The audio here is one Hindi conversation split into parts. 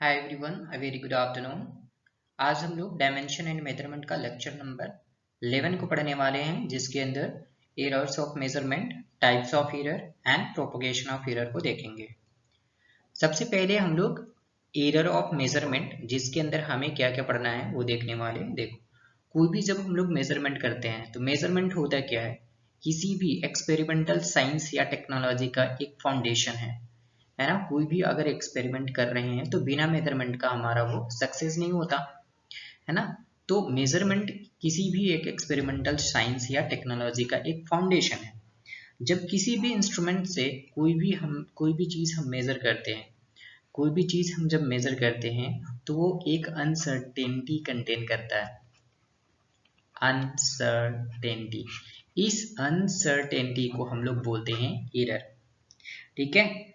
Hi everyone, a very good afternoon. आज हम लोग डायमेंशन एंड मेजरमेंट का लेक्चर नंबर 11 को पढ़ने वाले हैं, जिसके अंदर errors of measurement, types of error and propagation of error को देखेंगे। सबसे पहले हम लोग एरर ऑफ मेजरमेंट, जिसके अंदर हमें क्या क्या पढ़ना है वो देखने वाले हैं। देखो, कोई भी जब हम लोग मेजरमेंट करते हैं तो मेजरमेंट होता क्या है? किसी भी एक्सपेरिमेंटल साइंस या टेक्नोलॉजी का एक फाउंडेशन है ना। कोई भी अगर एक्सपेरिमेंट कर रहे हैं तो बिना मेजरमेंट का हमारा वो सक्सेस नहीं होता, है ना। तो मेजरमेंट किसी भी एक एक्सपेरिमेंटल साइंस या टेक्नोलॉजी का एक फाउंडेशन है। जब किसी भी इंस्ट्रूमेंट से कोई भी चीज हम मेजर करते हैं, कोई भी चीज हम जब मेजर करते हैं तो वो एक अनसर्टेनिटी कंटेन करता है। अनसर्टेनिटी, इस अनसर्टेनिटी को हम लोग बोलते हैं एरर। ठीक है,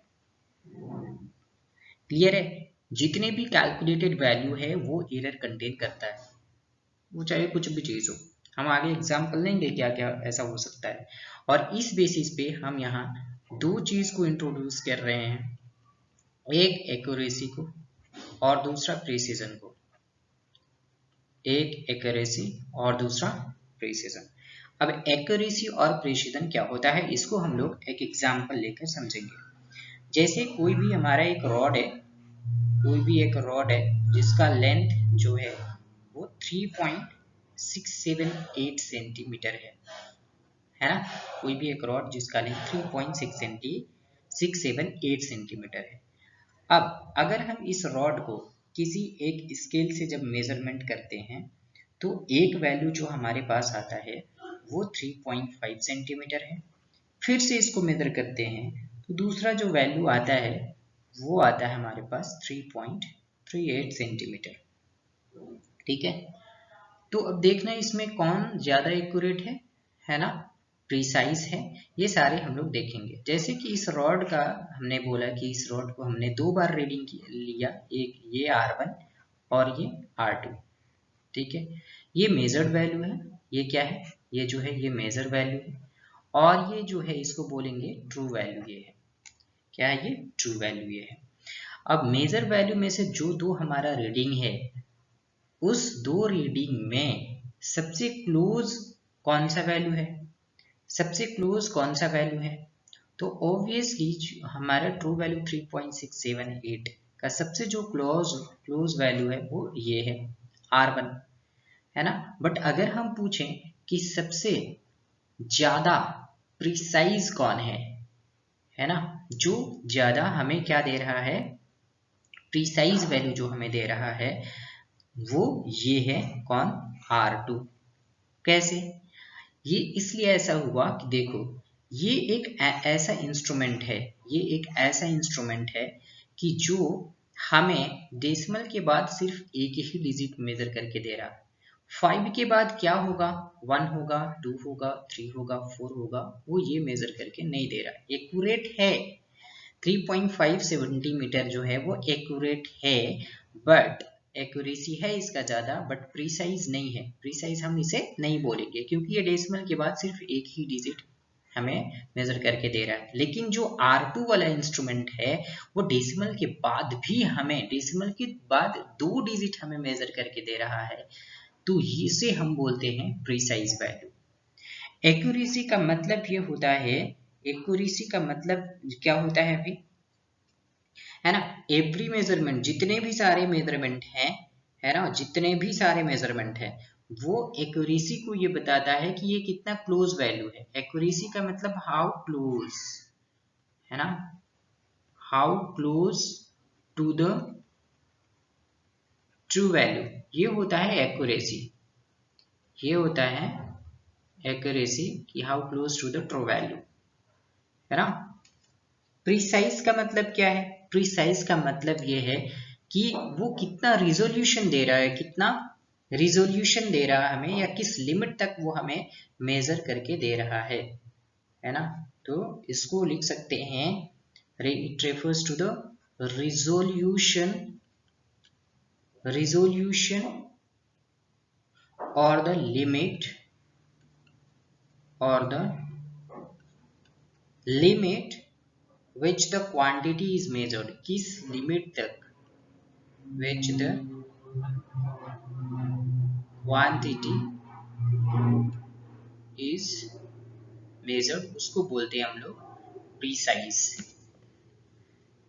क्लियर है। जितने भी कैलकुलेटेड वैल्यू है वो एरर कंटेन करता है, वो चाहे कुछ भी चीज हो। हम आगे एग्जांपल लेंगे क्या क्या ऐसा हो सकता है। और इस बेसिस पे हम यहाँ दो चीज को इंट्रोड्यूस कर रहे हैं, एक एक्यूरेसी को और दूसरा प्रिसीजन को। एक एक्यूरेसी और दूसरा प्रिसीजन। अब एक्यूरेसी और प्रिसीजन क्या होता है, इसको हम लोग एक एग्जांपल लेकर समझेंगे। जैसे कोई भी हमारा एक रॉड है, कोई भी एक रॉड है जिसका लेंथ जो है वो 3.678 सेंटीमीटर है ना। कोई भी एक रॉड जिसका लेंथ 3.678 सेंटीमीटर है। अब अगर हम इस रॉड को किसी एक स्केल से जब मेजरमेंट करते हैं तो एक वैल्यू जो हमारे पास आता है वो 3.5 सेंटीमीटर है। फिर से इसको मेजर करते हैं तो दूसरा जो वैल्यू आता है वो आता है हमारे पास 3.38 सेंटीमीटर। ठीक है, तो अब देखना इसमें कौन ज्यादा एक्यूरेट है ना, प्रिसाइज है। ये सारे हम लोग देखेंगे। जैसे कि इस रॉड का हमने बोला कि इस रॉड को हमने दो बार रीडिंग लिया, एक ये R1 और ये R2। ठीक है, ये मेजर्ड वैल्यू है। ये क्या है, ये जो है ये मेजर वैल्यू है। और ये जो है इसको बोलेंगे ट्रू वैल्यू। ये है क्या है, ये ट्रू वैल्यू ये है। अब मेजर वैल्यू में से जो दो हमारा रीडिंग है, उस दो रीडिंग में सबसे क्लोज कौन सा वैल्यू है, सबसे क्लोज कौन सा वैल्यू है। तो ऑब्वियसली हमारा ट्रू वैल्यू 3.678 का सबसे जो क्लोज वैल्यू है वो ये है R1, है ना। बट अगर हम पूछें कि सबसे ज्यादा प्रिसाइज कौन है ना, जो ज्यादा हमें क्या दे रहा है, प्रिसाइज वैल्यू जो हमें दे रहा है वो ये है कौन, R2। कैसे, ये इसलिए ऐसा हुआ कि देखो, ये एक ऐसा इंस्ट्रूमेंट है, ये एक ऐसा इंस्ट्रूमेंट है कि जो हमें डेसिमल के बाद सिर्फ एक ही डिजिट मेजर करके दे रहा है। 5 के बाद क्या होगा, 1 होगा, 2 होगा, 3 होगा, 4 होगा, वो ये मेजर करके नहीं दे रहा। एक्यूरेट है, 3.5 सेंटीमीटर जो है वो एक्यूरेट है, बट एक्यूरेसी है इसका ज्यादा, बट प्रीसाइज नहीं है। प्रीसाइज हम इसे नहीं बोलेंगे क्योंकि ये डेसिमल के बाद सिर्फ एक ही डिजिट हमें मेजर करके दे रहा है। लेकिन जो R2 वाला इंस्ट्रूमेंट है वो डेसिमल के बाद भी हमें, डेसिमल के बाद 2 डिजिट हमें मेजर करके दे रहा है, तो इसे हम बोलते हैं प्रीसाइज वैल्यू। एक्यूरेसी का मतलब ये होता है, एक्यूरेसी का मतलब क्या होता है अभी, है ना। एवरी मेजरमेंट, जितने भी सारे मेजरमेंट हैं, है ना, जितने भी सारे मेजरमेंट हैं, वो एक्यूरेसी को ये बताता है कि ये कितना क्लोज वैल्यू है। एक्यूरेसी का मतलब हाउ क्लोज, है ना, how close to the true value, ये होता है एक्यूरेसी। ये होता है एक्यूरेसी कि how close to the true value, है ना। प्रिसाइज का मतलब क्या है, प्रिसाइज का मतलब ये है कि वो कितना रिजोल्यूशन दे रहा है, कितना रिजोल्यूशन दे रहा है हमें, या किस लिमिट तक वो हमें मेजर करके दे रहा है ना। तो इसको लिख सकते हैं, it refers to the resolution, resolution और द लिमिट, और the limit which the quantity is measured, किस लिमिट तक which the quantity is measured, उसको बोलते हैं हम लोग प्रीसाइज।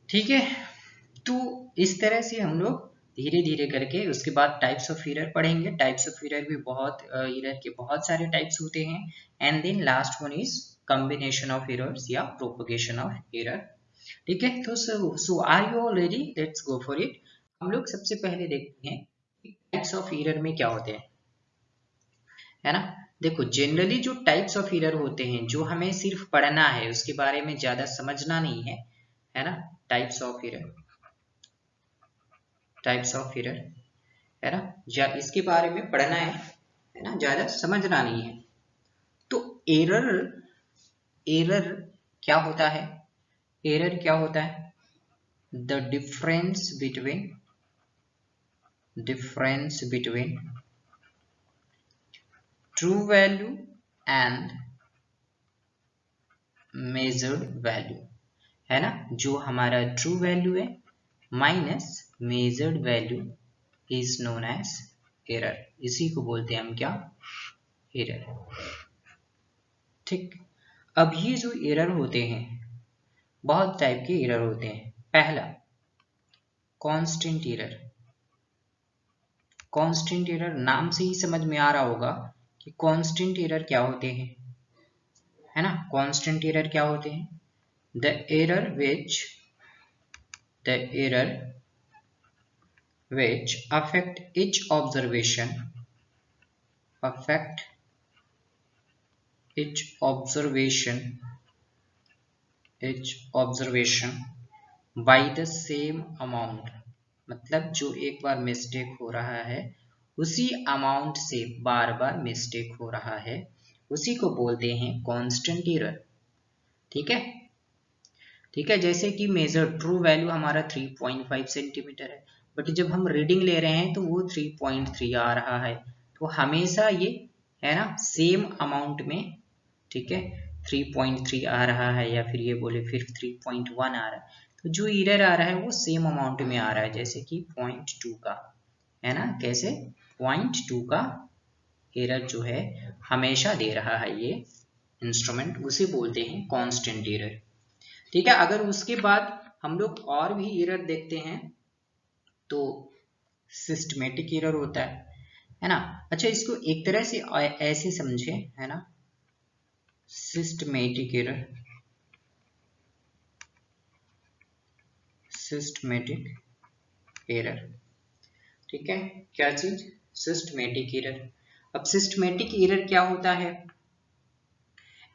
ठीक है, तो इस तरह से हम लोग धीरे धीरे करके उसके बाद टाइप्स ऑफ एरर पढ़ेंगे। टाइप्स ऑफ एरर भी बहुत एरर के बहुत सारे टाइप्स होते हैं। And then last one is combination of errors या प्रोपगेशन ऑफ एरर। ठीक है, तो so are you all ready? Let's go for it. हम लोग सबसे पहले देखते हैं टाइप्स ऑफ एरर में क्या होते हैं, है ना। देखो, जनरली जो टाइप्स ऑफ एरर होते हैं, जो हमें सिर्फ पढ़ना है, उसके बारे में ज्यादा समझना नहीं है ना। Types of error, types of error, है ना, या इसके बारे में पढ़ना है ना, ज्यादा समझना नहीं है। तो एरर, एरर क्या होता है? एरर क्या होता है? The difference between true value and measured value, है ना। जो हमारा ट्रू वैल्यू है minus measured value is known as error. इसी को बोलते हैं हम क्या? एरर। ठीक, अब ये जो एरर होते हैं, बहुत टाइप के एरर होते हैं। पहला कांस्टेंट एरर। कांस्टेंट एरर नाम से ही समझ में आ रहा होगा कि कांस्टेंट एरर क्या होते हैं, है ना। कांस्टेंट एरर क्या होते हैं? The error which affect each observation by the same amount। मतलब जो एक बार मिस्टेक हो रहा है उसी अमाउंट से बार बार मिस्टेक हो रहा है, उसी को बोलते हैं कांस्टेंट एरर। ठीक है, ठीक है। जैसे कि मेजर ट्रू वैल्यू हमारा 3.5 सेंटीमीटर है, बट जब हम रीडिंग ले रहे हैं तो वो 3.3 आ रहा है। तो हमेशा ये, है ना, सेम अमाउंट में, ठीक है, 3.3 आ रहा है, या फिर ये बोले फिर 3.1 आ रहा है। तो जो एरर आ रहा है वो सेम अमाउंट में आ रहा है, जैसे कि 0.2 का, है ना। कैसे? 0.2 का एरर जो है हमेशा दे रहा है ये इंस्ट्रूमेंट, उसे बोलते हैं कांस्टेंट एरर। ठीक है, अगर उसके बाद हम लोग और भी एरर देखते हैं तो सिस्टमेटिक एरर होता है ना। अच्छा, इसको एक तरह से ऐसे समझे, है ना, सिस्टमेटिक एरर, ठीक है। क्या चीज? Systematic error. अब सिस्टमेटिक एरर क्या होता है?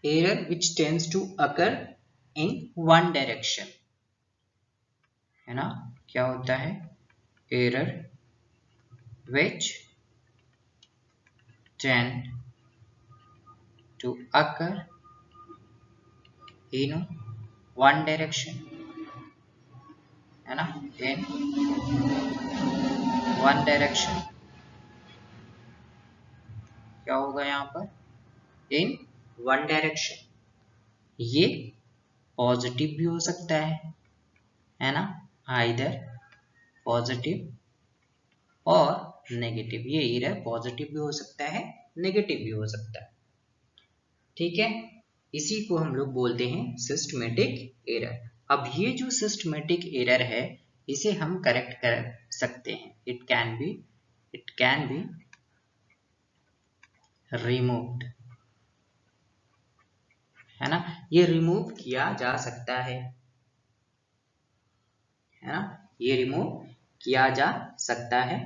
Error which tends to occur in one direction, है ना। क्या होता है? Error which tend to occur in one direction, है ना, in one direction। क्या होगा यहाँ पर? in one direction। ये पॉजिटिव भी हो सकता है ना, आइदर पॉजिटिव और नेगेटिव। ये एरर पॉजिटिव भी हो सकता है, नेगेटिव भी हो सकता है। ठीक है, इसी को हम लोग बोलते हैं सिस्टमेटिक एरर। अब ये जो सिस्टमेटिक एरर है, इसे हम करेक्ट कर सकते हैं। इट कैन बी रिमूव्ड, है ना। ये रिमूव किया जा सकता है ना, ये रिमूव किया जा सकता है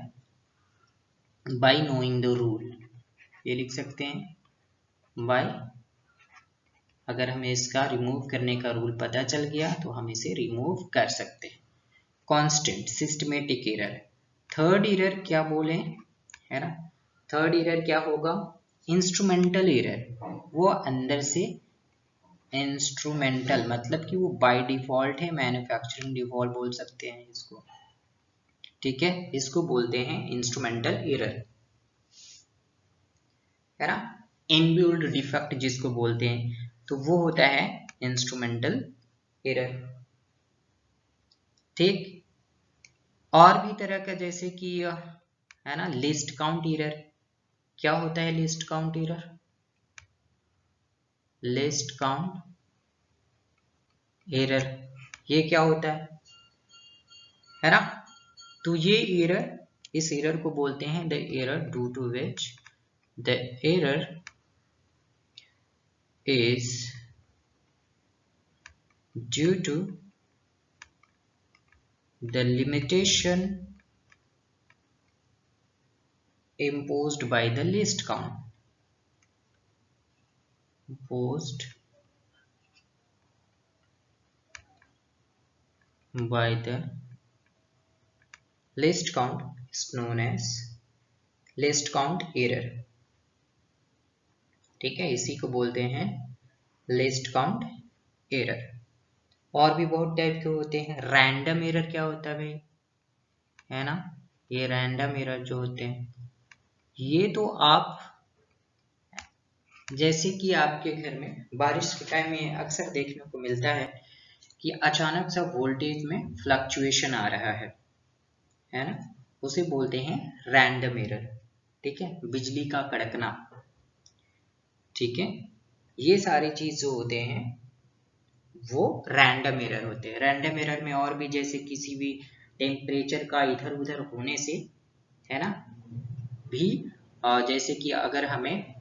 बाय नोइंग द रूल। ये लिख सकते हैं बाय, अगर हमें इसका रिमूव करने का रूल पता चल गया तो हम इसे रिमूव कर सकते हैं। Constant systematic error. Third error क्या बोले, है ना, थर्ड एरर क्या होगा? Instrumental error. वो अंदर से इंस्ट्रूमेंटल, मतलब कि वो बाय डिफॉल्ट है, मैन्युफैक्चरिंग डिफॉल्ट बोल सकते हैं इसको। ठीक है, इसको बोलते हैं इंस्ट्रूमेंटल एरर, है ना। इनबिल्ड डिफेक्ट जिसको बोलते हैं, तो वो होता है इंस्ट्रूमेंटल एरर। ठीक, और भी तरह का, जैसे कि है ना लिस्ट काउंट एरर। क्या होता है list count error? List count error ये क्या होता है ना? तो ये एरर, इस एरर को बोलते हैं the error due to which the error is due to the limitation imposed by the list count. Imposed by the list count is known as list count error. ठीक है, इसी को बोलते हैं लिस्ट काउंट एरर। और भी बहुत टाइप के होते हैं। रैंडम एरर क्या होता है भाई? है ना, ये रैंडम एरर जो होते हैं, ये तो आप जैसे कि आपके घर में बारिश के टाइम में अक्सर देखने को मिलता है कि अचानक सा वोल्टेज में फ्लक्चुएशन आ रहा है ना, उसे बोलते हैं रैंडम एरर। ठीक है, बिजली का कड़कना, ठीक है, ये सारी चीज जो होते हैं वो रैंडम एरर होते हैं। रैंडम एरर में और भी, जैसे किसी भी टेम्परेचर का इधर उधर होने से, है ना, भी जैसे कि अगर हमें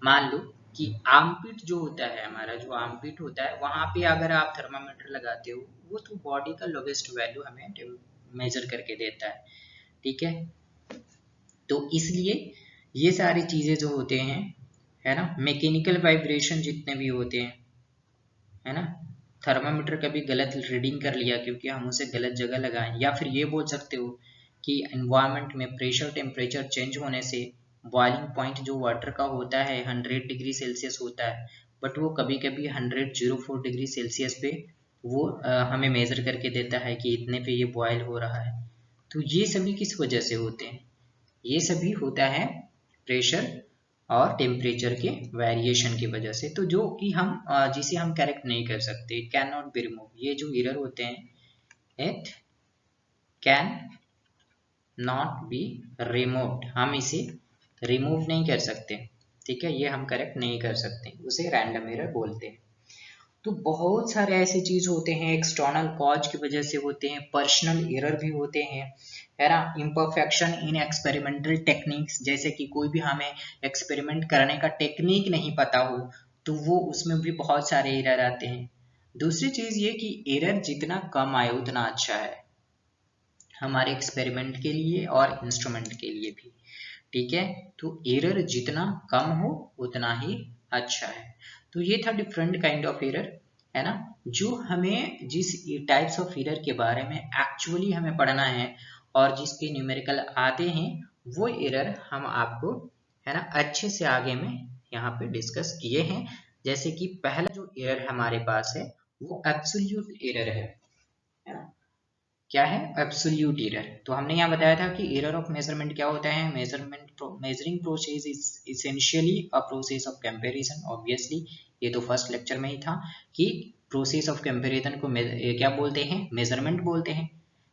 मान लो कि आर्मपिट जो होता है हमारा, जो आर्मपिट होता है, वहां पे अगर आप थर्मामीटर लगाते हो, वो तो बॉडी का लोवेस्ट वैल्यू हमें मेजर करके देता है। ठीक है, तो इसलिए ये सारी चीजें जो होते हैं, है ना, मैकेनिकल वाइब्रेशन जितने भी होते हैं, है ना, थर्मामीटर कभी गलत रीडिंग कर लिया क्योंकि हम उसे गलत जगह लगाएं, या फिर ये बोल सकते हो कि एनवायरनमेंट में प्रेशर टेम्परेचर चेंज होने से बॉइलिंग पॉइंट जो वाटर का होता है 100 डिग्री सेल्सियस होता है, बट वो कभी कभी 104 डिग्री सेल्सियस पे वो हमें मेजर करके देता है कि इतने पे ये बॉयल हो रहा है। तो ये सभी किस वजह से होते हैं? ये सभी होता है प्रेशर और टेम्परेचर के वेरिएशन की वजह से। तो जो कि हम जिसे हम करेक्ट नहीं कर सकते, कैन नॉट बी रिमूव, ये जो एरर होते हैं it can not be removed, हम इसे रिमूव नहीं कर सकते। ठीक है, ये हम करेक्ट नहीं कर सकते, उसे रैंडम एरर बोलते हैं। तो बहुत सारे ऐसे चीज होते हैं, एक्सटर्नल कॉज की वजह से होते हैं, पर्सनल एरर भी होते हैं, है ना, इम्परफेक्शन इन एक्सपेरिमेंटल टेक्निक्स, जैसे कि कोई भी हमें एक्सपेरिमेंट करने का टेक्निक नहीं पता हो तो वो उसमें भी बहुत सारे एरर आते हैं। दूसरी चीज ये कि एरर जितना कम आए उतना अच्छा है हमारे एक्सपेरिमेंट के लिए और इंस्ट्रूमेंट के लिए भी। ठीक है, तो एरर जितना कम हो उतना ही अच्छा है। तो ये था डिफरेंट काइंड ऑफ एरर, है ना, जो हमें जिस टाइप्स ऑफ एरर के बारे में एक्चुअली हमें पढ़ना है और जिसके न्यूमेरिकल आते हैं, वो एरर हम आपको, है ना, अच्छे से आगे में यहाँ पे डिस्कस किए हैं। जैसे कि पहला जो एरर हमारे पास है वो एब्सोल्यूट एरर है ना। क्या है एब्सोल्यूट एरर? तो हमने यहाँ बताया था कि एरर ऑफ मेजरमेंट क्या होता है। Measuring process is essentially a process of comparison. Obviously ये तो फर्स्ट लेक्चर में ही था कि प्रोसेस ऑफ कंपैरिजन को क्या बोलते हैं? मेजरमेंट बोलते हैं,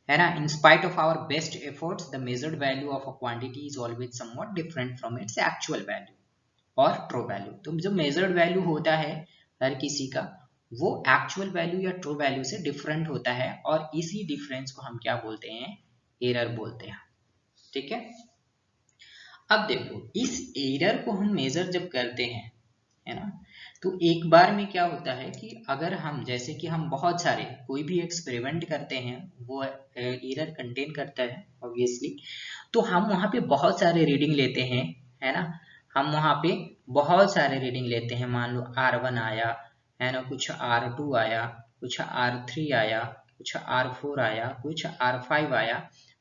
है ना। In spite of our best efforts the measured value of a quantity is always somewhat different from its actual value और ट्रू वैल्यू। तो जो मेजर्ड वैल्यू होता है हर किसी का, वो एक्चुअल वैल्यू या ट्रू वैल्यू से डिफरेंट होता है, और इसी डिफरेंस को हम क्या बोलते हैं? एरर बोलते हैं। ठीक है, अब देखो इस एरर को हम मेजर जब करते हैं, है ना, तो एक बार में क्या होता है कि अगर हम, जैसे कि हम बहुत सारे कोई भी एक्सपेरिमेंट करते हैं, वो एरर कंटेन करता है ऑब्वियसली, तो हम वहां पे बहुत सारे रीडिंग लेते हैं, है ना, हम वहां पे बहुत सारे रीडिंग लेते हैं। मान लो R1 आया, है ना, कुछ R2 आया, कुछ R3 आया, कुछ R4 आया, कुछ R5 आया।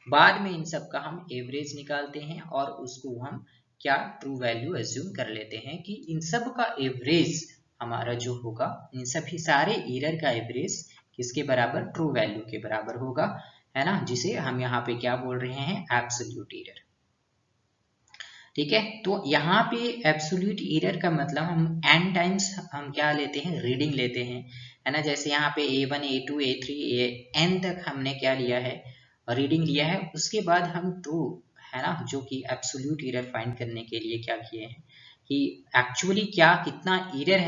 बाद में इन सब का हम एवरेज निकालते हैं और उसको हम क्या ट्रू वैल्यू एज्यूम कर लेते हैं कि इन सब का एवरेज हमारा जो होगा, इन सभी सारे एरर का एवरेज किसके बराबर? ट्रू वैल्यू के बराबर होगा, है ना, जिसे हम यहाँ पे क्या बोल रहे हैं? Absolute error. ठीक है, तो यहाँ पे एब्सोल्यूट एरर का मतलब हम n टाइम्स हम क्या लेते हैं? रीडिंग लेते हैं, है ना। जैसे यहाँ पे A1 A2 A3 n तक हमने क्या लिया है? रीडिंग लिया है, उसके बाद हम ट्रू है ना, जो कि एब्सोल्यूट एरर फाइंड करने के लिए क्या किए हैं कि एक्चुअली क्या कितना एरर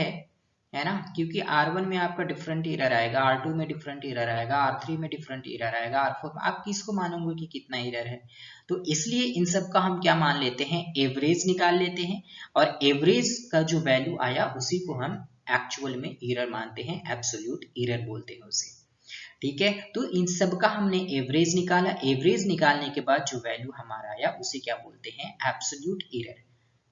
है ना, क्योंकि R1 में आपका डिफरेंट एरर आएगा, R2 में डिफरेंट एरर आएगा, R3 में डिफरेंट एरर आएगा, R4 में आप किसको मानोगे कि कितना एरर है। तो इसलिए इन सब का हम क्या मान लेते हैं, एवरेज निकाल लेते हैं, और एवरेज का जो वैल्यू आया उसी को हम एक्चुअल में एरर मानते हैं, एब्सोल्यूट एरर बोलते हैं उसे। ठीक है, तो इन सब का हमने एवरेज निकाला, एवरेज निकालने के बाद जो वैल्यू हमारा आया उसे क्या बोलते हैं, एब्सोल्यूट एरर।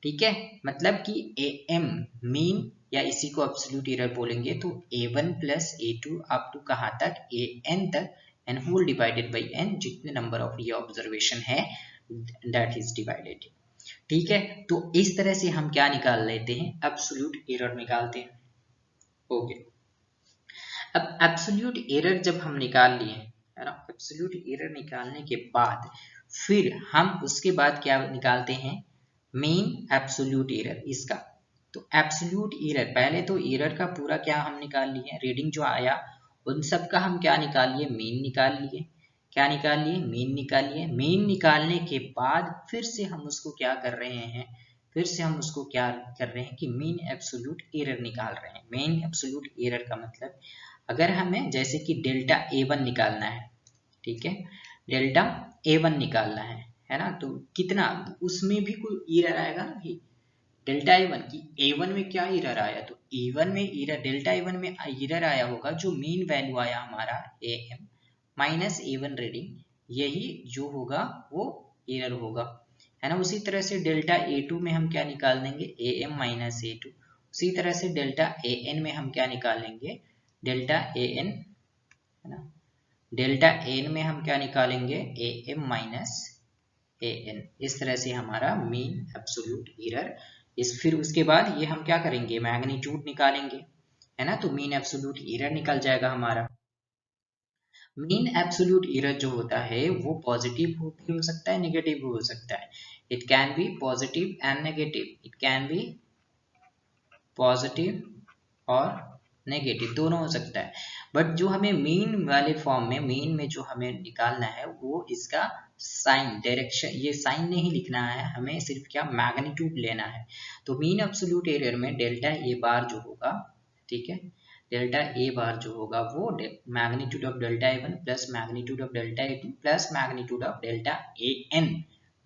ठीक है, मतलब कि AM मीन या इसी को एब्सोल्यूट एरर बोलेंगे, तो A1 plus A2 up to कहाँ तक, AN तक, n whole divided by n, जितने नंबर ऑफ ये ऑब्जर्वेशन है दैट इज डिवाइडेड। ठीक है, तो इस तरह से हम क्या निकाल लेते हैं, एब्सोल्यूट एरर निकालते हैं। ओके, अब एब्सोल्यूट एरर जब हम निकाल लिए है ना, एब्सोल्यूट एरर निकालने के बाद फिर हम उसके बाद क्या निकालते हैं, मीन एब्सोल्यूट एरर इसका। तो एब्सोल्यूट एरर, पहले तो एरर का पूरा क्या हम निकाल लिए, रीडिंग जो आया उन सब का हम क्या निकाल लिए, मीन निकाल लिए। क्या निकाल लिए, मीन निकाल लिए। मीन निकालने के बाद फिर से हम उसको क्या कर रहे हैं, फिर से हम उसको क्या कर रहे हैं कि मीन एब्सोल्यूट एरर निकाल रहे हैं। मीन एब्सोल्यूट एरर का मतलब, अगर हमें जैसे कि डेल्टा A1 निकालना है, ठीक है, डेल्टा A1 निकालना है ना, तो कितना उसमें भी कोई एरर आएगा ना भाई, डेल्टा A1 की A1 में क्या एरर आया, तो A1 में एरर, डेल्टा A1 में एरर आया होगा जो मीन वैल्यू आया हमारा AM माइनस A1 रीडिंग, यही जो होगा वो एरर होगा, है ना। उसी तरह से डेल्टा A2 में हम क्या निकाल देंगे, AM माइनस A2। उसी तरह से डेल्टा AN में हम क्या निकालेंगे, डेल्टा AN, है ना, डेल्टा AN में हम क्या निकालेंगे, AM माइनस AN। इस तरह से हमारा मीन एब्सोल्यूट एरर, इस फिर उसके बाद ये हम क्या करेंगे, मैग्नीट्यूड निकालेंगे, है ना, तो मीन एब्सोल्यूट एरर निकल जाएगा हमारा। मीन एब्सोल्यूट एरर जो होता है वो पॉजिटिव भी हो सकता है, नेगेटिव भी हो सकता है। It can be positive and negative, it can be positive और नेगेटिव, दोनों हो सकता है। बट जो हमें मीन वाले फॉर्म में, मीन में जो हमें निकालना है वो इसका साइन, डायरेक्शन, ये साइन नहीं लिखना है हमें, सिर्फ क्या मैग्नीट्यूड लेना है। तो मीन एब्सोल्यूट एरर में डेल्टा ए बार जो होगा, ठीक है, डेल्टा ए बार जो होगा वो magnitude of delta a one plus magnitude of delta a two plus magnitude of delta a n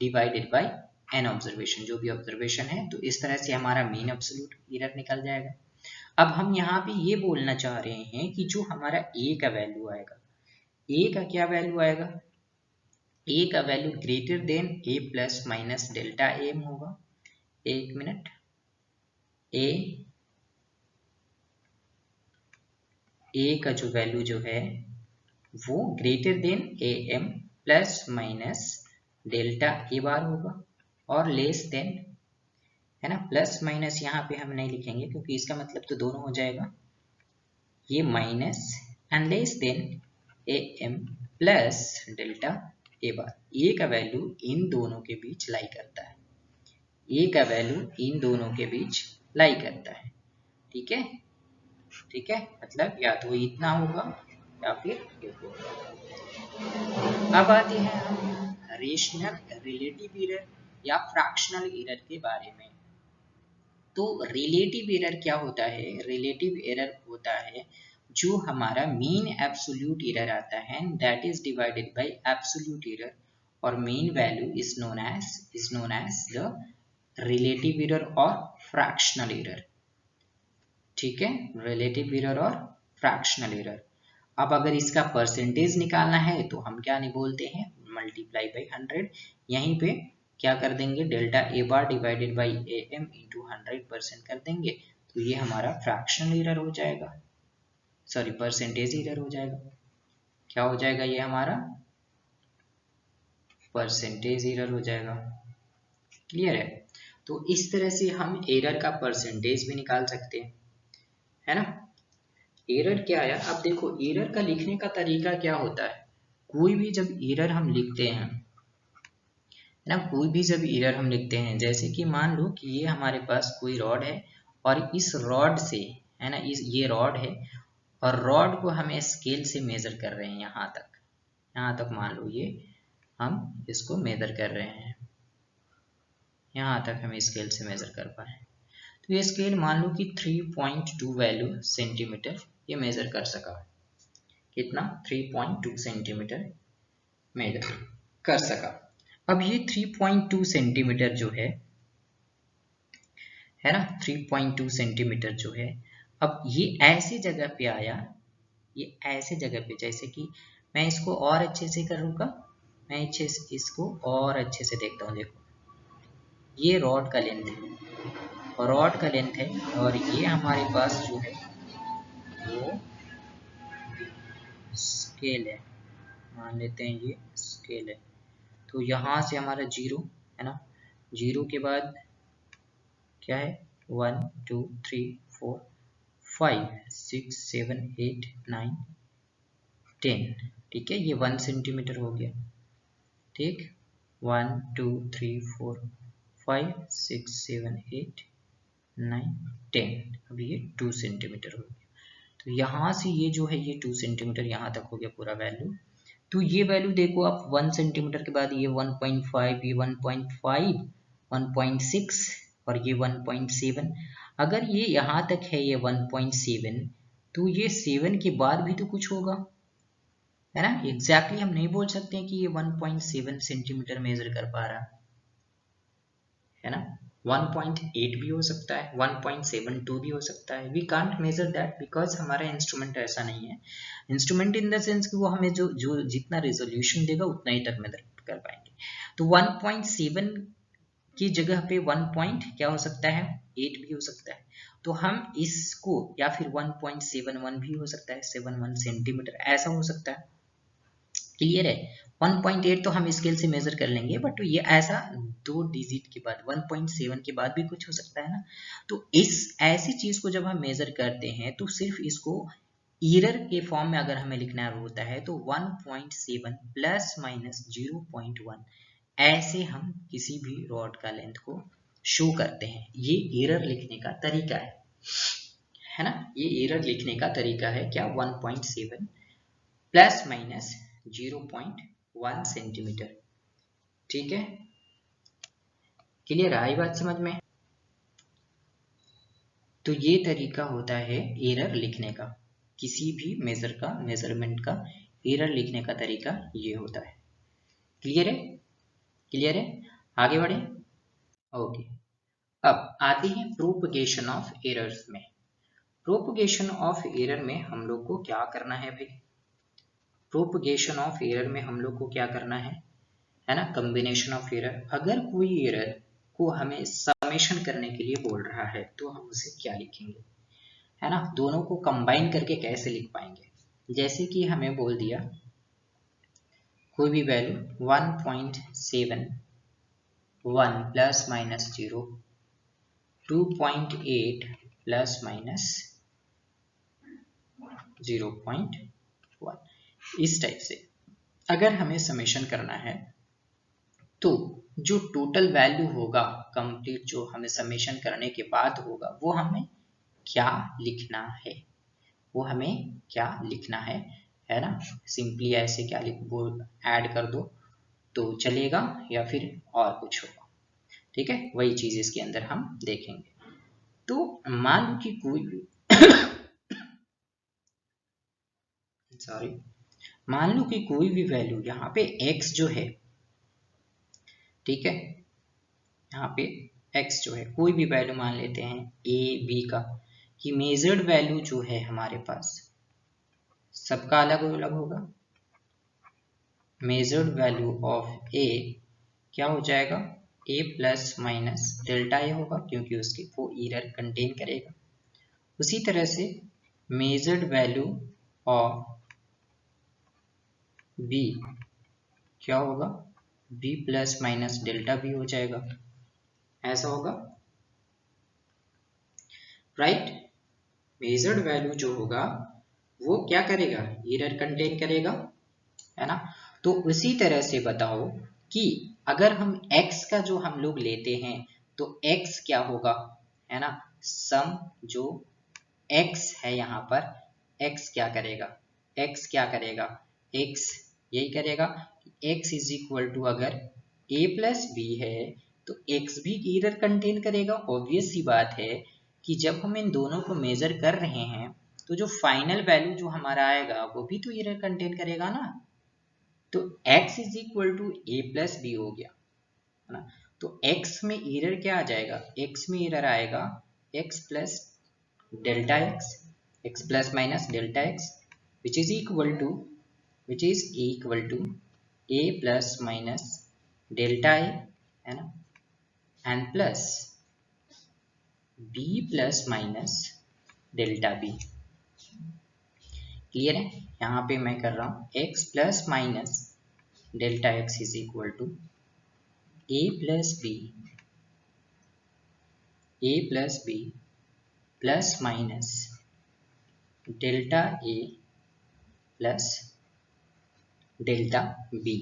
divided by n observation, जो भी ऑब्जर्वेशन है। तो इस तरह से हमारा मीन एब्सोल्यूट एरर निकल जाएगा। अब हम यहाँ पे ये बोलना चाह रहे हैं कि जो हमारा ए का वैल्यू आएगा, ए का क्या वैल्यू आएगा, ए का वैल्यू ग्रेटर देन ए प्लस माइनस डेल्टा एम होगा। एक मिनट, ए का जो वैल्यू जो है वो greater than A M plus minus delta A bar होगा, और लेस देन, है ना, प्लस माइनस यहाँ पे हम नहीं लिखेंगे क्योंकि इसका मतलब तो दोनों हो जाएगा, ये minus and less than A M plus delta A bar. A का वैल्यू इन दोनों के बीच लाई करता है, ए का वैल्यू इन दोनों के बीच लाई करता है। ठीक है, ठीक है, मतलब या तो इतना होगा या फिर ये होगा। अब आते हैं हम रेशनल रिलेटिव एरर या फ्रैक्शनल एरर के बारे में। तो रिलेटिव एरर क्या होता है, रिलेटिव एरर होता है जो हमारा मीन एब्सोल्यूट एरर आता है, that is divided by absolute error, और mean value is known as the relative error और फ्रैक्शनल एरर। ठीक है, रिलेटिव एरर और फ्रैक्शनल एरर। अब अगर इसका परसेंटेज निकालना है तो हम क्या नहीं बोलते हैं, मल्टीप्लाई बाई 100, यहीं पे क्या कर देंगे, delta A bar divided by a m into 100% कर देंगे, तो ये हमारा फ्रैक्शनल एरर हो जाएगा, सॉरी परसेंटेज एरर हो जाएगा। क्या हो जाएगा, ये हमारा परसेंटेज एरर हो जाएगा। क्लियर है, तो इस तरह से हम एरर का परसेंटेज भी निकाल सकते हैं, है ना। एरर क्या आया, अब देखो एरर का लिखने का तरीका क्या होता है, कोई भी जब एरर हम लिखते हैं, है ना, कोई भी जब एरर हम लिखते हैं, जैसे कि मान लो कि ये हमारे पास कोई रॉड है और इस रॉड से, है ना, ये रॉड है और रॉड को हमें स्केल से मेजर कर रहे हैं यहाँ तक, यहाँ तक मान लो ये हम इसको मेजर कर रहे हैं, यहाँ तक हम स्केल से मेजर कर पाए। तो ये स्केल मान लो कि 3.2 वैल्यू सेंटीमीटर ये मेजर कर सका। कितना? 3.2 सेंटीमीटर मेजर कर सका। अब ये 3.2 सेंटीमीटर जो है ना, 3.2 सेंटीमीटर जो है, अब ये ऐसी जगह पे आया, ये ऐसे जगह पे, जैसे कि मैं इसको और अच्छे से करूँगा, मैं इसको और अच्छे से देखता हूँ। देखो ये रॉड का लेंथ है, रॉड का लेंथ है, और ये हमारे पास जो है वो स्केल है, मान लेते हैं ये स्केल है। तो यहाँ से हमारा 0 है ना, 0 के बाद क्या है, 1 2 3 4 5 6 7 8 9 10, ठीक है, ये 1 सेंटीमीटर हो गया। ठीक, 1 2 3 4 5 6 7 8 9 10, अब ये 2 सेंटीमीटर हो गया। तो यहाँ से ये जो है ये 2 सेंटीमीटर यहाँ तक हो गया पूरा वैल्यू। तो ये वैल्यू देखो आप, 1 सेंटीमीटर के बाद ये 1.5, ये 1.5, 1.6 और ये 1.7। अगर ये यहाँ तक है ये 1.7, तो ये 7 के बाद भी तो कुछ होगा, है ना। एग्जैक्टली हम नहीं बोल सकते कि ये 1.7 सेंटीमीटर मेजर कर पा रहा है ना, 1.8 भी हो सकता है, 1.72 भी हो सकता है। We can't measure that because हमारा इंस्ट्रूमेंट ऐसा नहीं है। इंस्ट्रूमेंट इन द सेंस कि वो हमें जो जितना रेजोल्यूशन देगा उतना ही तक मेजर कर पाएंगे। तो 1.7 की जगह पे 1 क्या हो सकता है, 8 भी हो सकता है। तो हम इसको, या फिर 1.71 भी हो सकता है, 71 सेंटीमीटर ऐसा हो सकता है। क्लियर है। 1.8 तो हम स्केल से मेजर कर लेंगे, बट ये ऐसा 2 डिजिट के बाद 1.7 के बाद भी कुछ हो सकता है ना। तो इस ऐसी चीज को जब हम मेजर करते हैं तो सिर्फ इसको एरर के फॉर्म में अगर हमें लिखना होता है तो 1.7 प्लस माइनस 0.1 ऐसे हम किसी भी रॉड का लेंथ को शो करते हैं। ये एरर लिखने का तरीका है ना, ये एरर लिखने का तरीका है क्या, 1.7 प्लस माइनस 0.1 सेंटीमीटर। ठीक है, क्लियर आई बात समझ में। तो ये तरीका होता है एरर लिखने का, किसी भी मेजरमेंट का एरर लिखने का तरीका ये होता है। क्लियर है, क्लियर है, आगे बढ़े। ओके, अब आते हैं प्रोपगेशन ऑफ एरर्स में। प्रोपगेशन ऑफ एरर में हम लोग को क्या करना है भाई, प्रोपगेशन ऑफ एरर में हम लोग को क्या करना है ना, कॉम्बिनेशन ऑफ एरर। अगर कोई एरर को हमें समेशन करने के लिए बोल रहा है तो हम उसे क्या लिखेंगे, है ना, दोनों को कंबाइन करके कैसे लिख पाएंगे। जैसे कि हमें बोल दिया कोई भी value 1.7 1 plus minus 0, 2.8 plus minus 0.1, इस टाइप से अगर हमें समेशन करना है तो जो टोटल वैल्यू होगा कंप्लीट, जो हमें समेशन करने के बाद होगा, वो हमें क्या लिखना है, वो हमें क्या लिखना है ना। सिंपली ऐसे क्या लिख, वो ऐड कर दो तो चलेगा या फिर और कुछ होगा। ठीक है, वही चीज इसके अंदर हम देखेंगे। तो मान लो कि कोई मान लो कि कोई भी वैल्यू यहाँ पे x जो है, ठीक है, यहाँ पे x जो है कोई भी वैल्यू मान लेते हैं a b का, कि मेजर्ड वैल्यू जो है हमारे पास सबका अलग अलग होगा। मेजर्ड वैल्यू ऑफ a क्या हो जाएगा, a प्लस माइनस डेल्टा ए होगा, क्योंकि उसके वो एरर कंटेन करेगा। उसी तरह से मेजर्ड वैल्यू ऑफ b क्या होगा, b प्लस माइनस डेल्टा भी हो जाएगा, ऐसा होगा, राइट। मेजर्ड वैल्यू जो होगा वो क्या करेगा, एरर कंटेन करेगा, है ना। तो उसी तरह से बताओ कि अगर हम x का जो हम लोग लेते हैं तो x क्या होगा, है ना, सम जो x है यहाँ पर, x क्या करेगा, x क्या करेगा, x यही करेगा कि x इज इक्वल टू अगर a प्लस बी है तो x भी एरर कंटेन करेगा। ऑब्वियस सी बात है कि जब हम इन दोनों को मेजर कर रहे हैं तो जो फाइनल वैल्यू जो हमारा आएगा वो भी तो एरर कंटेन करेगा ना। तो x is equal to a plus b हो गया है ना। तो x में एरर क्या आ जाएगा, x में एरर आएगा x plus delta x plus minus delta x which is equal to a plus minus delta a है ना, and plus b plus minus delta b। Clear है। यहाँ पे मैं कर रहा हूँ x plus minus delta x is equal to a plus b plus minus delta a plus delta b।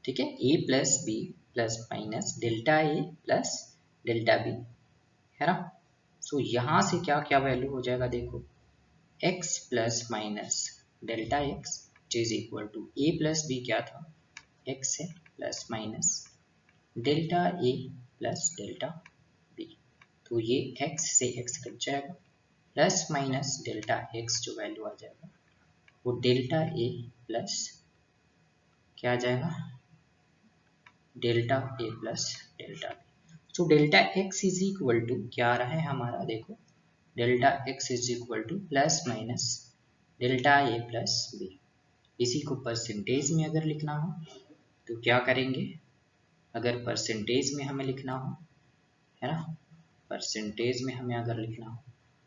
ठीक है, a plus b plus minus delta a plus delta b है ना। सो यहाँ से क्या क्या वैल्यू हो जाएगा देखो, x plus minus delta x is equal to a plus b क्या था x है plus minus delta a plus delta b। तो ये x से x कट जाएगा प्लस माइनस डेल्टा x जो वैल्यू आ जाएगा वो डेल्टा a प्लस क्या आ जाएगा delta a plus delta b। So delta x is equal to क्या आ रहा है हमारा देखो, delta x is equal to plus minus delta a plus b। इसी को परसेंटेज में अगर लिखना हो तो क्या करेंगे, अगर परसेंटेज में हमें लिखना हो है ना, परसेंटेज में हमें अगर लिखना हो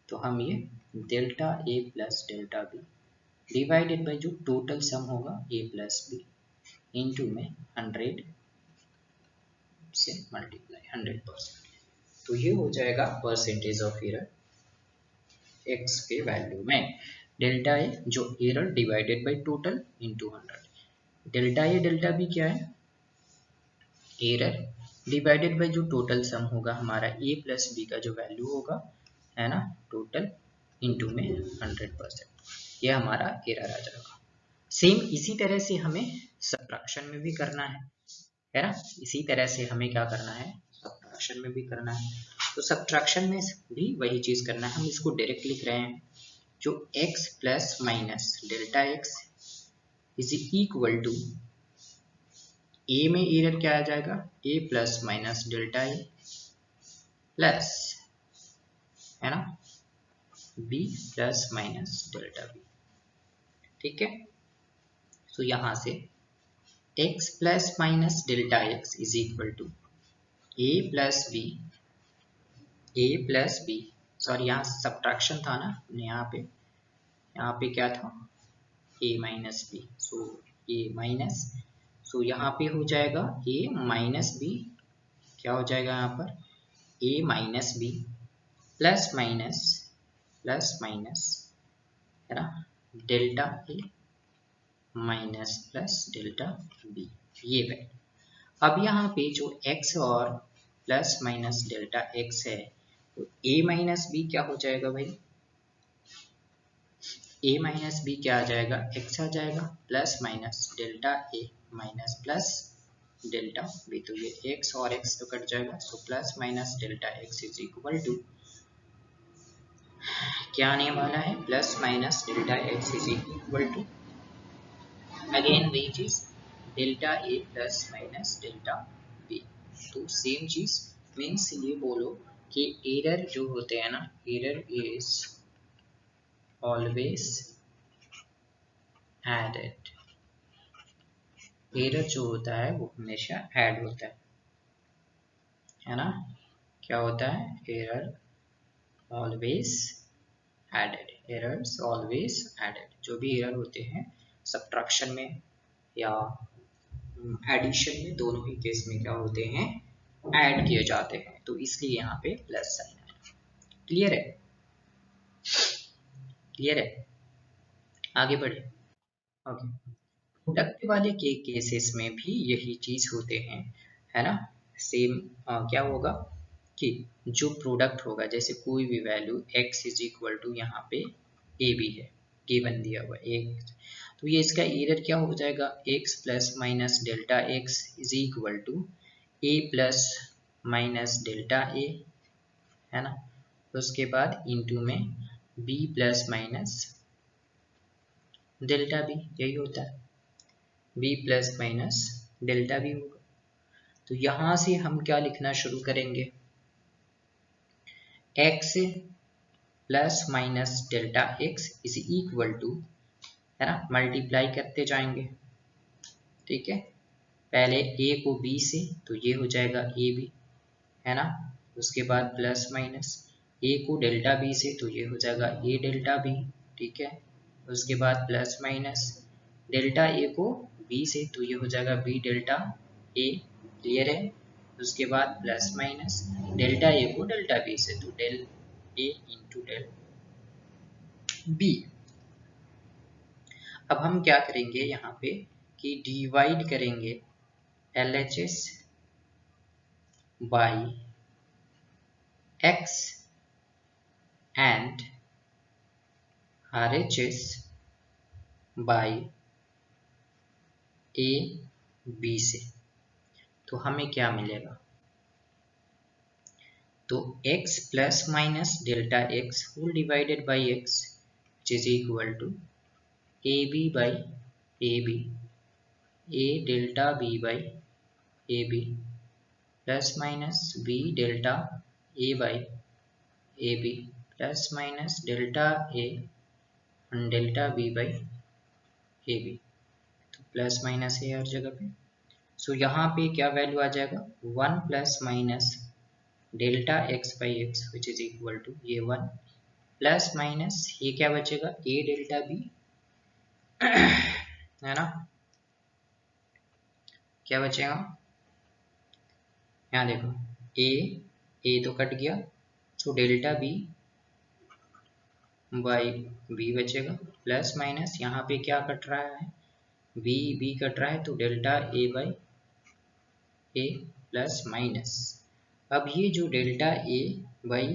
तो हम ये delta a plus delta b divided by जो टोटल सम होगा a प्लस बी इंटू में 100 से मल्टीप्लाई 100%। तो ये हो जाएगा परसेंटेज ऑफ एरर x के वैल्यू में डेल्टा ए जो error divided by total into 100। Delta a delta b क्या है, एरर डिवाइडेड बाई जो टोटल सम होगा हमारा a प्लस बी का जो वैल्यू होगा है ना टोटल इंटू में 100%। ये हमारा एरर आ जाएगा। सेम इसी तरह से हमें सब्ट्रैक्शन में भी करना है ना, इसी तरह से हमें क्या करना है सब्ट्रैक्शन में भी करना है। तो सब्ट्रैक्शन में भी वही चीज करना है, हम इसको डायरेक्ट लिख रहे हैं जो x plus minus delta x is equal to a में एरर क्या आ जाएगा a plus minus delta a plus है ना b plus minus delta b। ठीक है, तो यहां से x plus minus delta x is equal to a plus B sorry यहाँ सब्ट्रैक्शन था ना, यहाँ पे क्या था a minus B, so a minus, so यहाँ पे हो जाएगा a माइनस बी, क्या हो जाएगा यहाँ पर a minus b plus minus है ना delta a minus plus delta b ये वैल्यू। अब यहाँ पे जो x और प्लस माइनस डेल्टा x है तो a माइनस बी क्या हो जाएगा भाई, a माइनस बी क्या आ जाएगा x आ जाएगा plus minus delta a minus plus delta b। तो ये x और x तो कट जाएगा, so plus minus delta x is equal to क्या आने वाला है plus minus delta x is equal to again वही चीज delta a plus minus delta b। तो सेम चीज मीन्स ये बोलो कि एरर जो होते हैं ना, error is always added, error जो होता है वो हमेशा ऐड होता है ना, क्या होता है error always added, errors always added. जो भी एरर होते हैं सब्ट्रैक्शन में या एडिशन में दोनों ही केस में क्या होते हैं ऐड किए जाते हैं, तो इसलिए यहाँ पे प्लस साइन है। क्लियर है, क्लियर है, आगे बढ़े। ओके, प्रोडक्ट वाले के केसेस में भी यही चीज होते हैं है ना। सेम क्या होगा कि जो प्रोडक्ट होगा जैसे कोई भी value x is equal to यहाँ पे a भी है गिवन दिया हुआ एक, तो ये इसका एरर क्या हो जाएगा, x plus minus delta x is equal to A plus minus delta A, है ना। उसके बाद इंटू में b plus minus delta B, यही होता है, b plus minus delta B होगा। तो यहां से हम क्या लिखना शुरू करेंगे, x plus minus delta x is equal to, है ना, मल्टीप्लाई करते जाएंगे, ठीक है। पहले a को b से, तो ये हो जाएगा ए बी, है ना। उसके बाद प्लस माइनस a को डेल्टा b से, तो ये हो जाएगा a डेल्टा b, ठीक है। उसके बाद प्लस माइनस डेल्टा a को b से, तो ये हो जाएगा b डेल्टा a, क्लियर है। उसके बाद प्लस माइनस डेल्टा a को डेल्टा b से, तो del a into del b। अब हम क्या करेंगे यहाँ पे कि डिवाइड करेंगे LHS by x and RHS by a b से। तो हमें क्या मिलेगा, तो x plus minus delta x whole divided by x which is equal to a b by A b, a delta B by A b plus minus b delta A by A b plus minus delta a delta B by A b. तो प्लस माइनस है हर जगह पे। सो यहाँ पे क्या वैल्यू आ जाएगा, 1 plus minus delta x by x which is equal to ये 1 प्लस माइनस ये क्या बचेगा, ए डेल्टा बी, है ना। क्या बचेगा, यहाँ देखो ए तो कट गया, so delta B by b बचेगा, प्लस माइनस यहाँ पे क्या कट रहा है, बी कट रहा है, तो delta A by a plus minus. अब ये जो डेल्टा ए बाई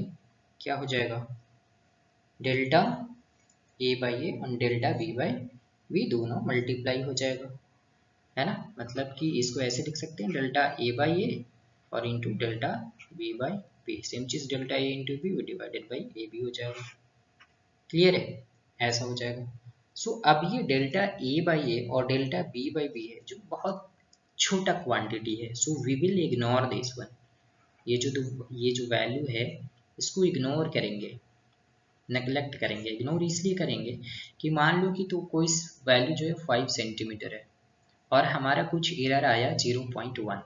क्या हो जाएगा, डेल्टा ए बाई ए और डेल्टा बी बाई बी दोनों मल्टीप्लाई हो जाएगा, है ना। मतलब कि इसको ऐसे लिख सकते हैं, डेल्टा ए बाई ए और into delta B by B, same चीज delta A into B divided by A B हो जाएगा, क्लियर है, ऐसा हो जाएगा। सो अब ये डेल्टा ए बाई ए और डेल्टा बी बाई बी है जो बहुत छोटा क्वांटिटी है, so we will ignore this one. ये जो वैल्यू है इसको इग्नोर करेंगे, नेग्लेक्ट करेंगे। इग्नोर इसलिए करेंगे कि मान लो कि तो कोई वैल्यू जो है 5 सेंटीमीटर है और हमारा कुछ एरर आया 0.1,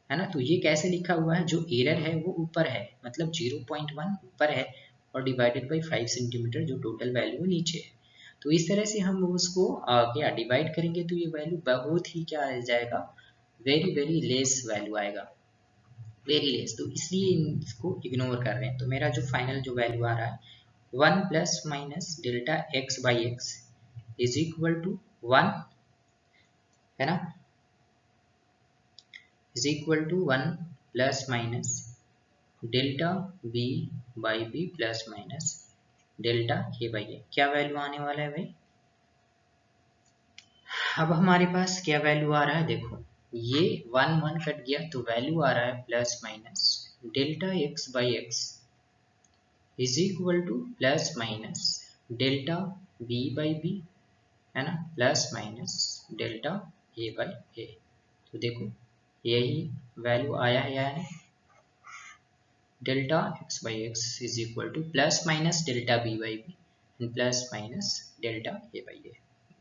है ना। तो ये कैसे लिखा हुआ है, जो एरर है वो ऊपर है, मतलब 0.1 ऊपर है और डिवाइडेड बाई 5 सेंटीमीटर जो टोटल वैल्यू है नीचे है। तो इस तरह से हम उसको क्या डिवाइड करेंगे तो ये वैल्यू बहुत ही क्या आ जाएगा, वेरी वेरी लेस वैल्यू आएगा, वेरी लेस। तो इसलिए इसको इग्नोर कर रहे हैं। तो मेरा जो फाइनल जो वैल्यू आ रहा है 1 plus minus delta x by x is equal to 1, है ना, is equal to 1 plus minus delta B by B plus minus delta A by A. क्या वैल्यू आने वाला है भाई, अब हमारे पास क्या वैल्यू आ रहा है, देखो ये 1 कट गया तो वैल्यू आ रहा है plus minus delta x by x is equal to plus minus delta B by B, है ना, plus minus delta A by ए। तो देखो यही वैल्यू आया है या नहीं, delta x by x is equal to plus minus delta B by B and plus minus delta A by A.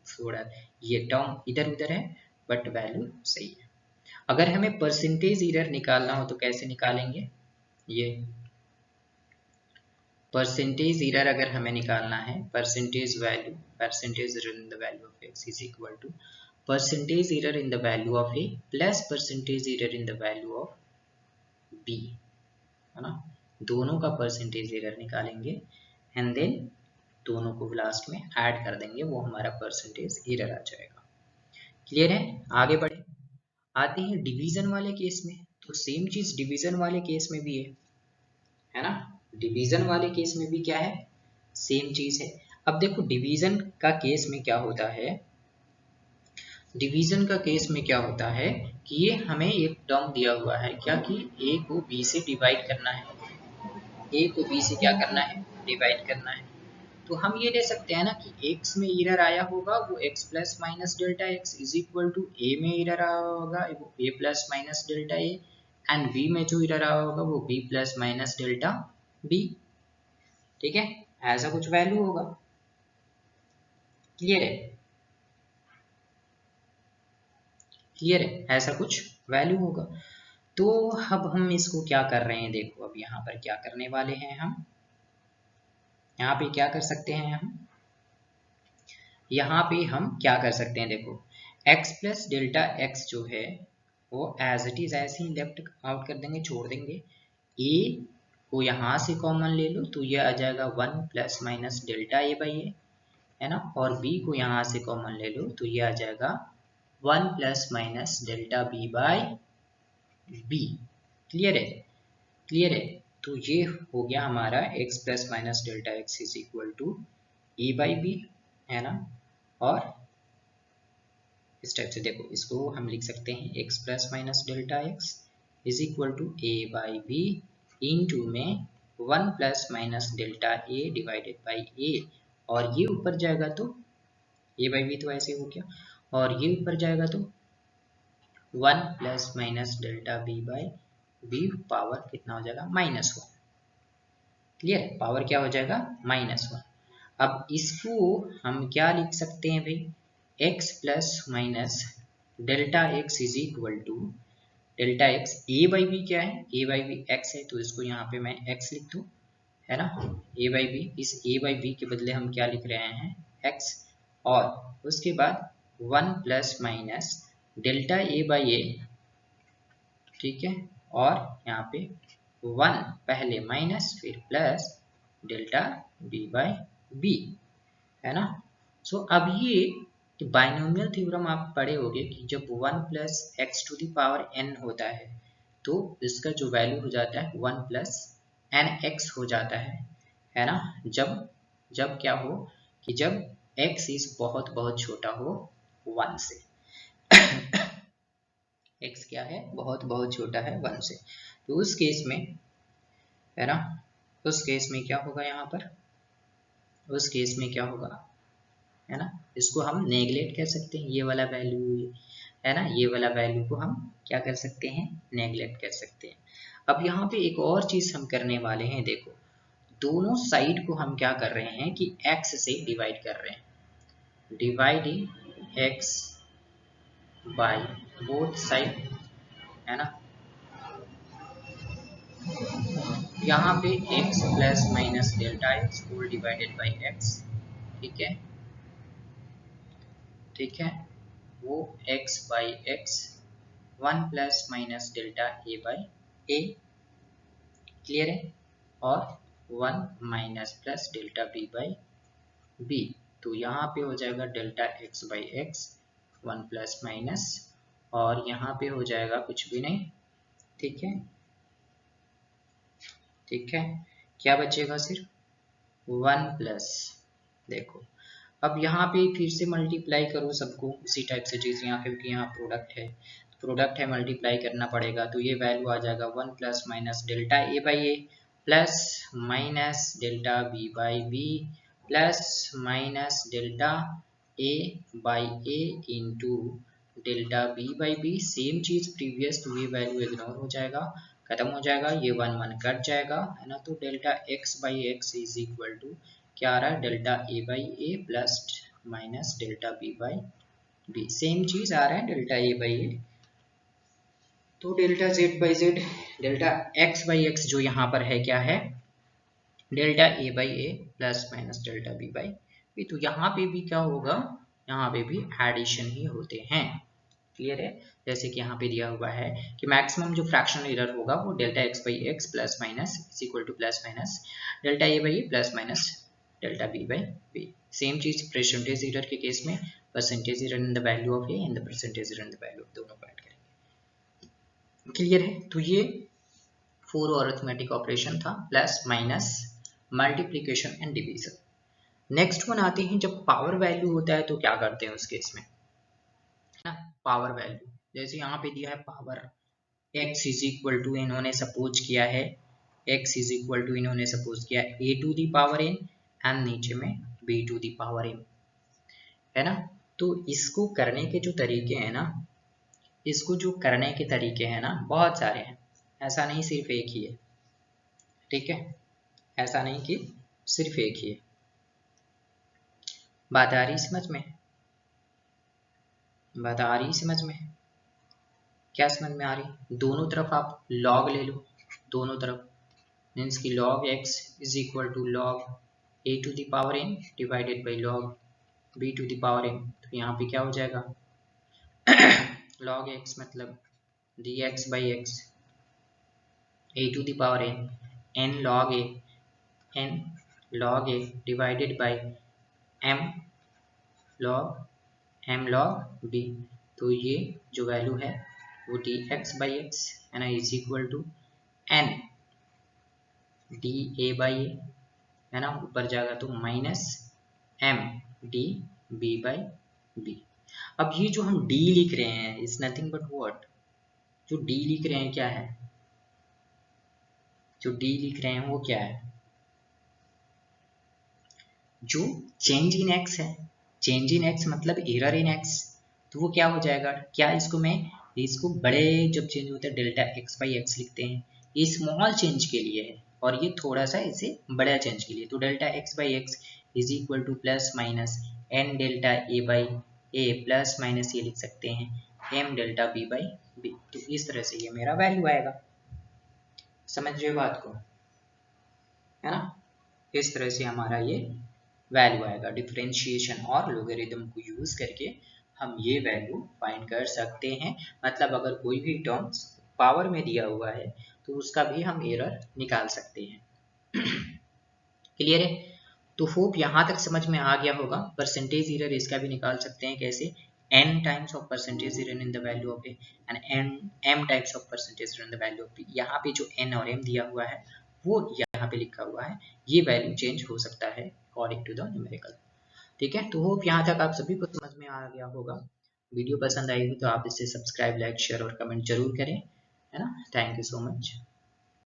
थोड़ा ये टर्म इधर उधर है बट वैल्यू सही है। अगर हमें परसेंटेज एरर निकालना हो तो कैसे निकालेंगे, ये परसेंटेज एरर अगर हमें निकालना है, percentage error in the value of x is equal to percentage error in the value of a plus percentage error in the value of b, है ना। दोनों का परसेंटेज एरर निकालेंगे एंड देन दोनों को लास्ट में ऐड कर देंगे, वो हमारा परसेंटेज एरर आ जाएगा, क्लियर है। आगे बढ़े, आते हैं डिवीजन वाले केस में। तो सेम चीज डिवीजन वाले केस में भी है ना। डिवीजन वाले केस में भी क्या है, सेम चीज है। अब देखो डिवीजन का केस में क्या होता है डिवीजन का केस में क्या होता है कि ये हमें एक टर्म दिया हुआ है क्या कि a को b से डिवाइड करना है, a को b से क्या करना है, डिवाइड करना है। तो हम ये ले सकते हैं ना कि x में एरर आया होगा वो x plus minus delta x is equal to a में एरर आया होगा वो a plus minus delta a and b में जो एरर आया होगा वो b plus minus delta b। ठीक है, ऐसा कुछ वैल्यू होगा। क्लियर है, क्लियर है, ऐसा कुछ वैल्यू होगा। तो अब हम इसको क्या कर रहे हैं, देखो अब यहाँ पर क्या करने वाले हैं हम, यहाँ पे क्या कर सकते हैं हम, यहाँ पे हम क्या कर सकते हैं, देखो x प्लस डेल्टा एक्स जो है वो एज इट इज ऐसे ही लेफ्ट आउट कर देंगे, छोड़ देंगे। a को यहाँ से कॉमन ले लो तो ये आ जाएगा 1 plus minus delta a by A, है ना, और b को यहाँ से कॉमन ले लो तो ये आ जाएगा 1 plus minus delta b by b। Clear है, क्लियर है। तो ये हो गया हमारा x plus minus delta x is equal to A by B, है ना। और इस टाइप से देखो इसको हम लिख सकते हैं x plus minus delta x is equal to A by B into में 1 plus minus delta A divided by A, और ये ऊपर जाएगा तो ए बाई बी तो ऐसे हो गया, और ये ऊपर जाएगा तो 1 plus minus delta B by b, power कितना हो जाएगा, -1। क्लियर, पावर क्या हो जाएगा, -1। अब इसको हम क्या लिख सकते हैं भाई, x plus minus delta x is equal to delta x a by b क्या है, ए बाई बी एक्स है तो इसको यहाँ पे मैं x लिख दूँ, है ना, a बाई बी। इस a बाई बी के बदले हम क्या लिख रहे हैं, x, और उसके बाद 1 plus minus delta a by A, ठीक है, और यहाँ पे 1 पहले माइनस फिर plus delta b by B, है ना। सो अब ये बाइनोमियल थ्योरम आप पढ़े होंगे कि जब 1 plus x to the power n होता है तो इसका जो वैल्यू हो जाता है 1 प्लस एन एक्स हो जाता है ना। जब जब क्या हो कि जब x इज बहुत बहुत छोटा हो 1 से x क्या है, बहुत बहुत छोटा है 1 से, तो उस केस में, है ना, उस केस में क्या होगा, यहाँ पर उस केस में क्या होगा, है ना, इसको हम नेगलेक्ट कर सकते हैं, ये वाला वैल्यू, है ना, ये वाला वैल्यू को हम क्या कर सकते हैं, नेगलेक्ट कर सकते हैं। अब यहाँ पे एक और चीज हम करने वाले हैं, देखो दोनों साइड को हम क्या कर रहे हैं कि x से डिवाइड कर रहे हैं, dividing x by both side, है ना। यहाँ पे x plus minus delta x whole divided by x, ठीक है, ठीक है, वो x by x 1 plus minus delta A by a, clear है, और 1 minus plus delta B by b, तो यहाँ पे हो जाएगा delta x by x 1 plus minus, और यहाँ पे हो जाएगा कुछ भी नहीं, ठीक है, ठीक है, क्या बचेगा, सिर्फ 1 प्लस, देखो अब यहाँ पे फिर से मल्टीप्लाई करो सबको उसी टाइप से, जैसे यहाँ क्योंकि यहाँ प्रोडक्ट है मल्टीप्लाई करना पड़ेगा, तो ये वैल्यू आ जाएगा 1 plus minus delta A by a plus minus delta B by B plus minus delta A by a into delta B by B, same चीज प्रीवियस, तो ये वैल्यू इग्नोर हो जाएगा, खत्म हो जाएगा, ये 1 1 कट जाएगा, है ना। तो delta x by x is equal to क्या आ रहा है, delta A by a plus minus delta B by B, same चीज आ रहा है डेल्टा ए बाई ए, तो delta z by z, delta x by x जो यहाँ पर है क्या है, delta A by a plus minus delta B by b, तो यहाँ पे भी क्या होगा, यहाँ पे भी एडिशन ही होते हैं, क्लियर है। जैसे कि यहाँ पे दिया हुआ है कि मैक्सिमम जो फ्रैक्शनल एरर होगा वो delta x by x plus minus is equal to plus minus delta A by a plus minus delta B by B, same चीज परसेंटेज एरर के केस में percentage error in the value of a and the percentage error in the value of, दोनों को ऐड करेंगे, क्लियर है। तो ये 4 अरिथमेटिक ऑपरेशन था, plus minus multiplication and division. Next one आते हैं जब पावर वैल्यू होता है तो क्या करते हैं उस केस में, ना पावर वैल्यू, जैसे यहाँ पे दिया है power x is equal to, इन्होंने सपोज किया है x इज इक्वल टू, इन्होंने सपोज किया a to the power n and नीचे में b to the power m, है ना। तो इसको करने के जो तरीके हैं ना, इसको जो करने के तरीके हैं ना बहुत सारे हैं, ऐसा नहीं सिर्फ एक ही है, ठीक है, ऐसा नहीं कि सिर्फ एक ही है। बात आ रही समझ में, बात आ रही समझ में, क्या समझ में आ रही? दोनों तरफ आप लॉग ले लो, दोनों तरफ मीन्स की log x is equal to log a to the power n divided by log b to the power n। तो यहाँ पे क्या हो जाएगा log x मतलब dx by x a to the power n, n log a divided by m log b। तो ये जो वैल्यू है वो dx बाई x है ना is equal to n D A by A, है ना, ऊपर जाएगा तो minus m D B by B. अब ये जो हम d लिख रहे हैं इज नथिंग बट व्हाट, जो d लिख रहे हैं क्या है, जो d लिख रहे हैं वो क्या है, जो चेंज इन x है, चेंज इन x मतलब एरर इन x। तो वो क्या हो जाएगा, क्या इसको मैं, इसको बड़े जब चेंज होता है डेल्टा x बाई एक्स लिखते हैं, ये स्मॉल चेंज के लिए है और ये थोड़ा सा इसे बड़ा चेंज के लिए। तो delta x by x is equal to plus minus n delta a by a plus minus ये लिख सकते हैं m delta b by b। तो इस तरह से ये मेरा वैल्यू आएगा, समझ रहे हो बात को, है ना। इस तरह से हमारा ये वैल्यू आएगा। डिफरेंशिएशन और लोगरिथम को यूज करके हम ये वैल्यू फाइंड कर सकते हैं। मतलब अगर कोई भी टर्म्स पावर में दिया हुआ है तो उसका भी हम एरर निकाल सकते हैं। क्लियर है? तो होप यहाँ तक समझ में आ गया होगा। परसेंटेज एरर इसका भी निकाल सकते हैं कैसे, n times of percentage error in the value of a and m times of percentage error in the value of b। यहाँ पे जो n और m दिया हुआ है वो यहाँ पे लिखा हुआ है, ये वैल्यू चेंज हो सकता है अकॉर्डिंग टू द न्यूमेरिकल। ठीक है, तो होप यहाँ तक आप सभी को समझ में आ गया होगा। वीडियो पसंद आई हो तो आप इसे सब्सक्राइब, लाइक, शेयर और कमेंट जरूर करें, है ना। Thank you so much.